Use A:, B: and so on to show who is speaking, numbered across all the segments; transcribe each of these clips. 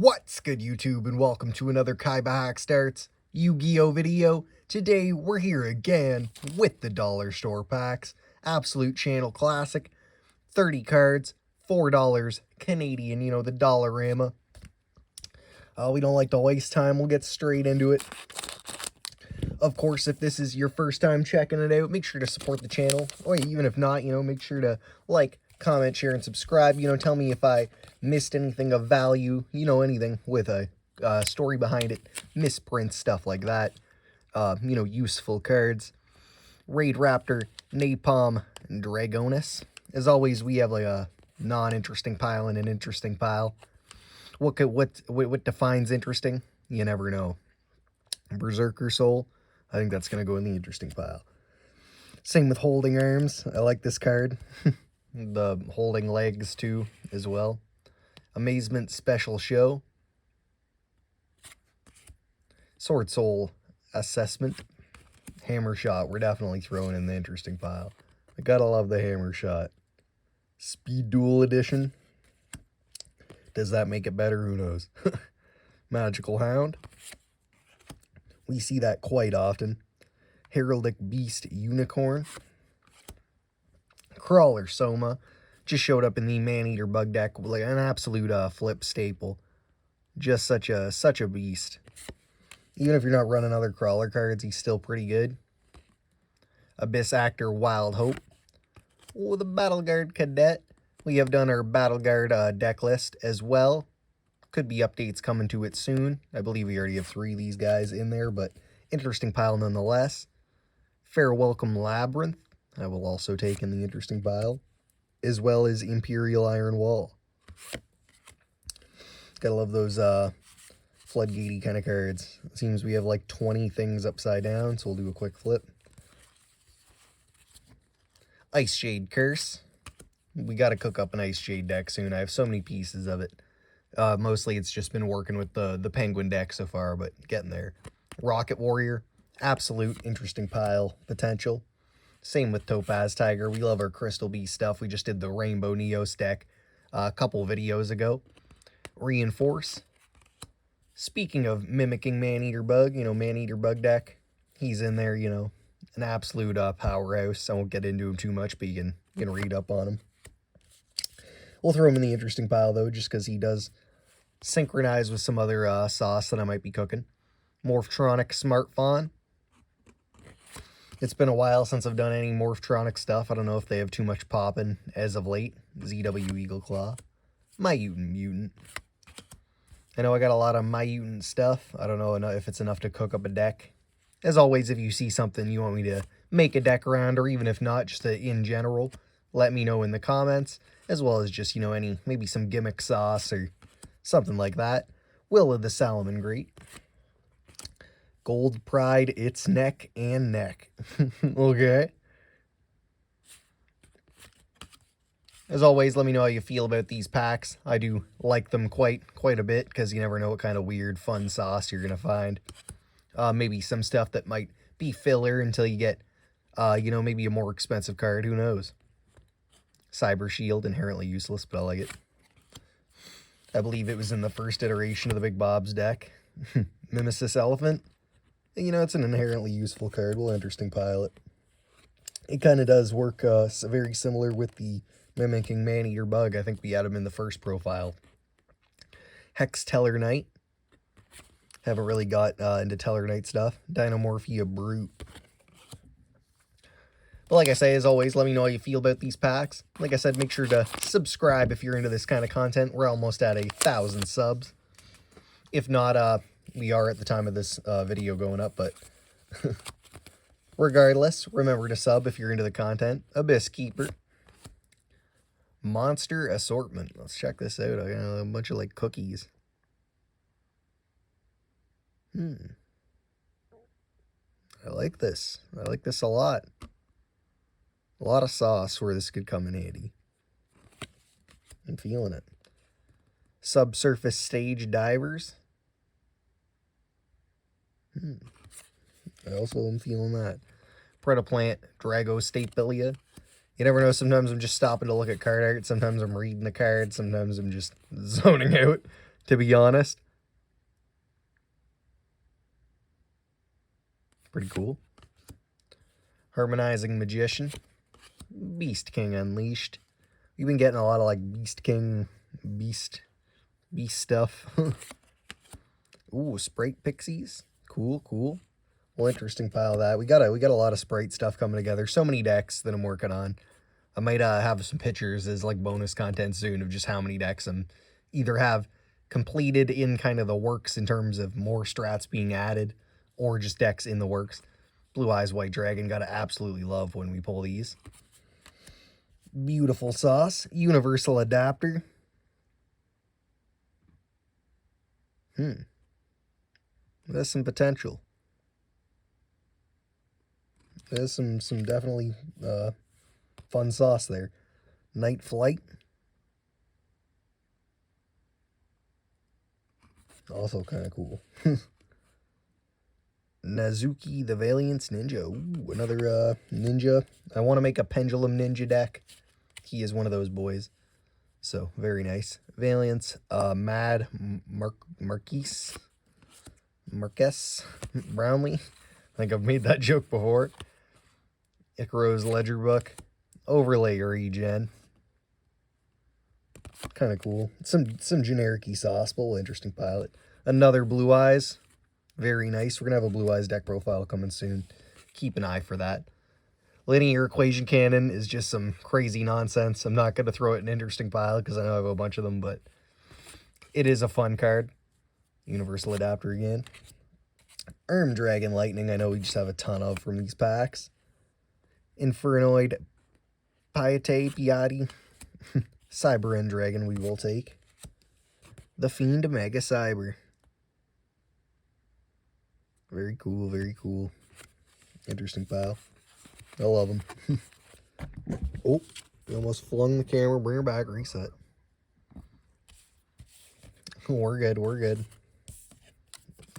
A: What's good, YouTube, and welcome to another KaibaHacksDartz Yu-Gi-Oh video. Today, we're here again with the dollar store packs. Absolute channel classic. 30 cards, $4 Canadian, the Dollarama. We don't like to waste time. We'll get straight into it. Of course, if this is your first time checking it out, make sure to support the channel. Or even if not, make sure to like, comment, share, and subscribe. Tell me if I missed anything of value, anything with a story behind it, misprints, stuff like that. Useful cards. Raid Raptor, Napalm, and Dragonis. As always, we have like a non-interesting pile and an interesting pile. What defines interesting? You never know. Berserker Soul. I think that's going to go in the interesting pile. Same with Holding Arms. I like this card. The Holding Legs, too, as well. Amazement Special Show. Sword Soul Assessment. Hammer Shot. We're definitely throwing in the interesting pile. I gotta love the Hammer Shot. Speed Duel Edition. Does that make it better? Who knows? Magical Hound. We see that quite often. Heraldic Beast Unicorn. Crawler Soma. Just showed up in the Man-Eater Bug deck. Like an absolute flip staple. Just such a beast. Even if you're not running other Crawler cards, he's still pretty good. Abyss Actor Wild Hope. Oh, the Battle Guard Cadet. We have done our Battle Guard deck list as well. Could be updates coming to it soon. I believe we already have 3 of these guys in there, but interesting pile nonetheless. Fair Welcome Labyrinth. I will also take in the interesting pile. As well as Imperial Iron Wall. Gotta love those floodgatey kind of cards. It seems we have like 20 things upside down, so we'll do a quick flip. Ice Shade Curse. We gotta cook up an Ice Shade deck soon. I have so many pieces of it. Mostly it's just been working with the Penguin deck so far, but getting there. Rocket Warrior. Absolute interesting pile potential. Same with Topaz Tiger. We love our Crystal Beast stuff. We just did the Rainbow Neos deck a couple videos ago. Reinforce. Speaking of mimicking Man-Eater Bug, Man-Eater Bug deck. He's in there, an absolute powerhouse. I won't get into him too much, but you can read up on him. We'll throw him in the interesting pile, though, just because he does synchronize with some other sauce that I might be cooking. Morphtronic Smart Fawn. It's been a while since I've done any Morphtronic stuff. I don't know if they have too much poppin' as of late. ZW Eagle Claw. Myutin Mutant. I know I got a lot of Myutin stuff. I don't know if it's enough to cook up a deck. As always, if you see something you want me to make a deck around, or even if not, just in general, let me know in the comments. As well as just, maybe some gimmick sauce or something like that. Will of the Salomon Great. Gold Pride, its neck and neck. Okay. As always, let me know how you feel about these packs. I do like them quite a bit, because you never know what kind of weird, fun sauce you're going to find. Maybe some stuff that might be filler until you get, maybe a more expensive card. Who knows? Cyber Shield, inherently useless, but I like it. I believe it was in the first iteration of the Big Bob's deck. Mimesis Elephant. It's an inherently useful card. We'll interesting pile it. It kind of does work very similar with the mimicking Man-Eater Bug. I think we had him in the first profile. Hex Teller Knight. Haven't really got into Teller Knight stuff. Dinomorphia Brute. But like I say, as always, let me know how you feel about these packs. Like I said, make sure to subscribe if you're into this kind of content. We're almost at 1,000 subs. If not, we are at the time of this video going up, but regardless, remember to sub if you're into the content. Abyss Keeper. Monster Assortment. Let's check this out. I got a bunch of, cookies. I like this. I like this a lot. A lot of sauce where this could come in handy. I'm feeling it. Subsurface Stage Divers. I also am feeling that. Predaplant Dragostapelia. You never know, sometimes I'm just stopping to look at card art, sometimes I'm reading the card, sometimes I'm just zoning out, to be honest. Pretty cool. Harmonizing Magician. Beast King Unleashed. We've been getting a lot of like Beast King, Beast stuff. Ooh, Sprite Pixies. Cool, cool. Well, interesting pile of that. We got a lot of Sprite stuff coming together. So many decks that I'm working on. I might have some pictures as like bonus content soon of just how many decks I'm either have completed in kind of the works in terms of more strats being added, or just decks in the works. Blue Eyes White Dragon, gotta absolutely love when we pull these. Beautiful sauce. Universal Adapter. There's some potential. There's some definitely fun sauce there. Night Flight. Also kind of cool. Nazuki the Valiance Ninja. Ooh, another ninja. I want to make a Pendulum Ninja deck. He is one of those boys. So, very nice. Valiance. Mad Marquise Brownlee. I think I've made that joke before. Icaro's Ledger Book. Overlay Regen. Kind of cool. Some generic-y sauce, but interesting pilot. Another Blue Eyes. Very nice. We're going to have a Blue Eyes deck profile coming soon. Keep an eye for that. Linear Equation Cannon is just some crazy nonsense. I'm not going to throw it in an interesting pile because I know I have a bunch of them, but it is a fun card. Universal Adapter again. Dragon Lightning, I know we just have a ton of from these packs. Infernoid Piatti. Cyber Dragon we will take. The Fiend Mega Cyber. Very cool, very cool. Interesting pile. I love them. Oh, we almost flung the camera. Bring her back. Reset. We're good, we're good.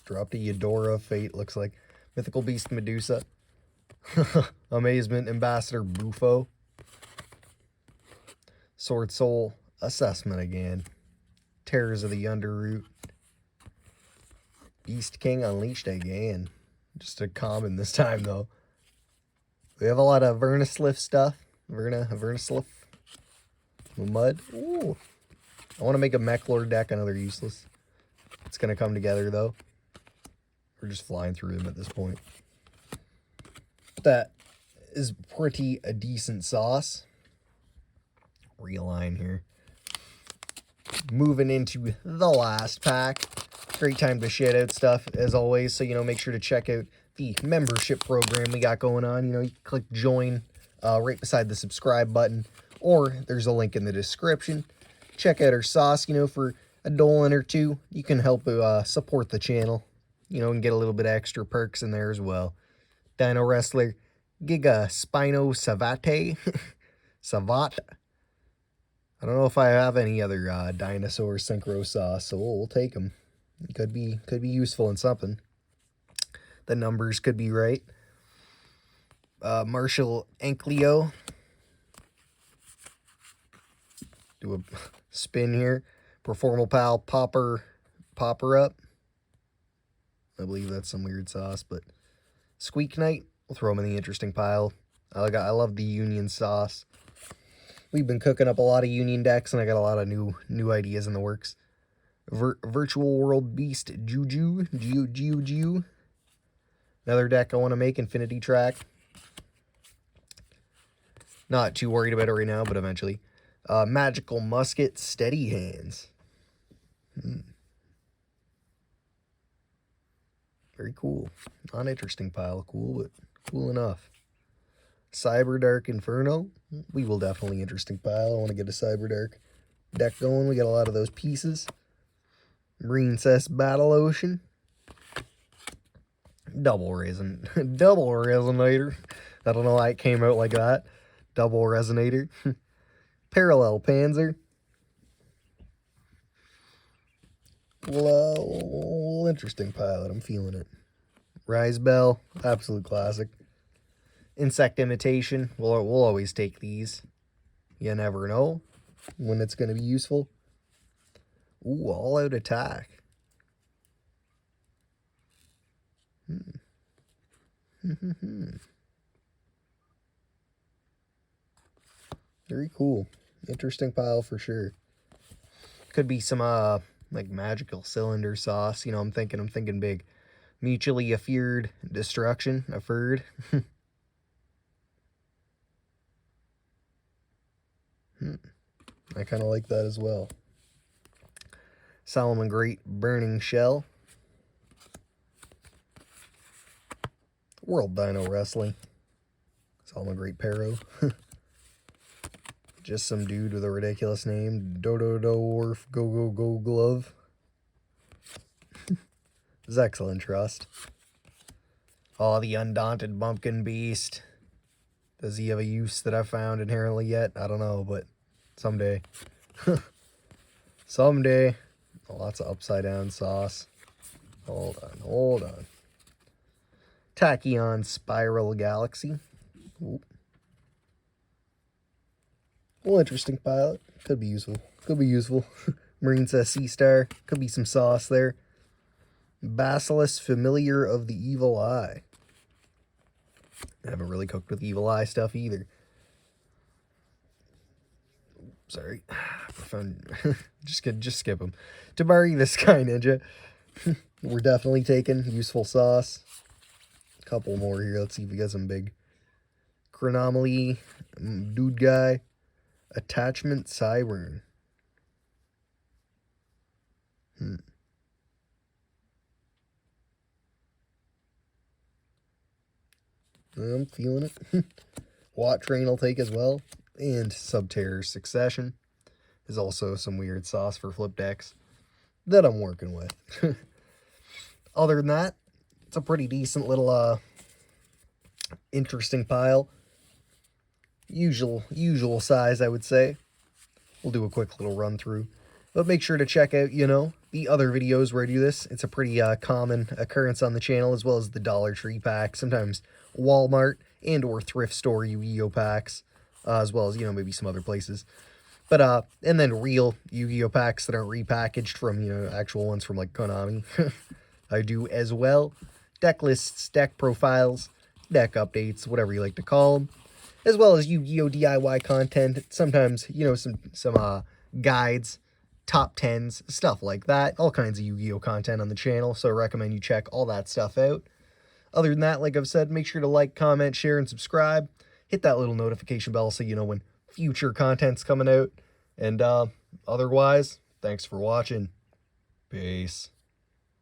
A: Dropped a Eudora Fate, looks like. Mythical Beast Medusa. Amazement Ambassador Bufo. Sword Soul Assessment again. Terrors of the Underroot. Beast King Unleashed again. Just a common this time, though. We have a lot of Vernislif stuff. Vernislif. Mud. Ooh. I want to make a Mechlord deck, another useless. It's going to come together, though. We're just flying through them at this point. That is pretty a decent sauce. Realign here. Moving into the last pack. Great time to shit out stuff, as always. So, make sure to check out the membership program we got going on. You click join right beside the subscribe button, or there's a link in the description. Check out our sauce, for $1 or $2. You can help support the channel, and get a little bit extra perks in there as well. Dino Wrestler, Giga Spino Savate. Savat. I don't know if I have any other dinosaur synchro sauce, so we'll take them. Could be useful in something. The numbers could be right. Marshall Ankleo. Do a spin here. Performal Pal Popper Up. I believe that's some weird sauce, but Squeak Knight. We'll throw them in the interesting pile. I love the Union sauce. We've been cooking up a lot of Union decks, and I got a lot of new ideas in the works. Virtual World Beast Juju. Another deck I want to make, Infinity Track. Not too worried about it right now, but eventually. Magical Musket Steady Hands. Very cool. Not interesting pile. Cool, but cool enough. Cyber Dark Inferno. We will definitely interesting pile. I want to get a Cyber Dark deck going. We got a lot of those pieces. Marine Cess Battle Ocean. Double Resonator. I don't know why it came out like that. Double Resonator. Parallel Panzer. Well, interesting pilot. I'm feeling it. Rise Bell. Absolute classic. Insect Imitation. We'll always take these. You never know when it's going to be useful. Ooh, all-out attack. Very cool. Interesting pile for sure. Could be some like magical cylinder sauce. You know, I'm thinking big. Mutually afeared destruction, afferred. I kind of like that as well. Solomon Great Burning Shell. World Dino Wrestling. Solomon Great Pero. Just some dude with a ridiculous name. Dodo Orf Go Go Go Glove. Excellent Trust. Oh, the Undaunted Bumpkin Beast. Does he have a use that I've found inherently yet? I don't know, but someday. Someday. Lots of upside down sauce. Hold on. Tachyon Spiral Galaxy. Ooh. Well, interesting pilot. Could be useful. Marine says Sea Star. Could be some sauce there. Basilisk Familiar of the Evil Eye. I haven't really cooked with Evil Eye stuff either. Sorry. Just skip them. Tabari the Sky Ninja. We're definitely taking useful sauce. A couple more here. Let's see if we got some big. Chronomaly. Dude Guy. Attachment Siren. I'm feeling it. Watt Train will take as well. And Subterror Succession is also some weird sauce for flip decks that I'm working with. Other than that, it's a pretty decent little interesting pile. Usual size, I would say. We'll do a quick little run through. But make sure to check out, you know, the other videos where I do this. It's a pretty common occurrence on the channel, as well as the Dollar Tree pack, sometimes Walmart and or thrift store Yu-Gi-Oh packs, as well as, you know, maybe some other places. But, and then real Yu-Gi-Oh packs that aren't repackaged from, you know, actual ones from, like, Konami. I do as well. Deck lists, deck profiles, deck updates, whatever you like to call them. As well as Yu-Gi-Oh DIY content. Sometimes, you know, some guides, top 10s, stuff like that. All kinds of Yu-Gi-Oh content on the channel, so I recommend you check all that stuff out. Other than that, like I've said, make sure to like, comment, share, and subscribe. Hit that little notification bell so you know when future content's coming out. And otherwise, thanks for watching. Peace.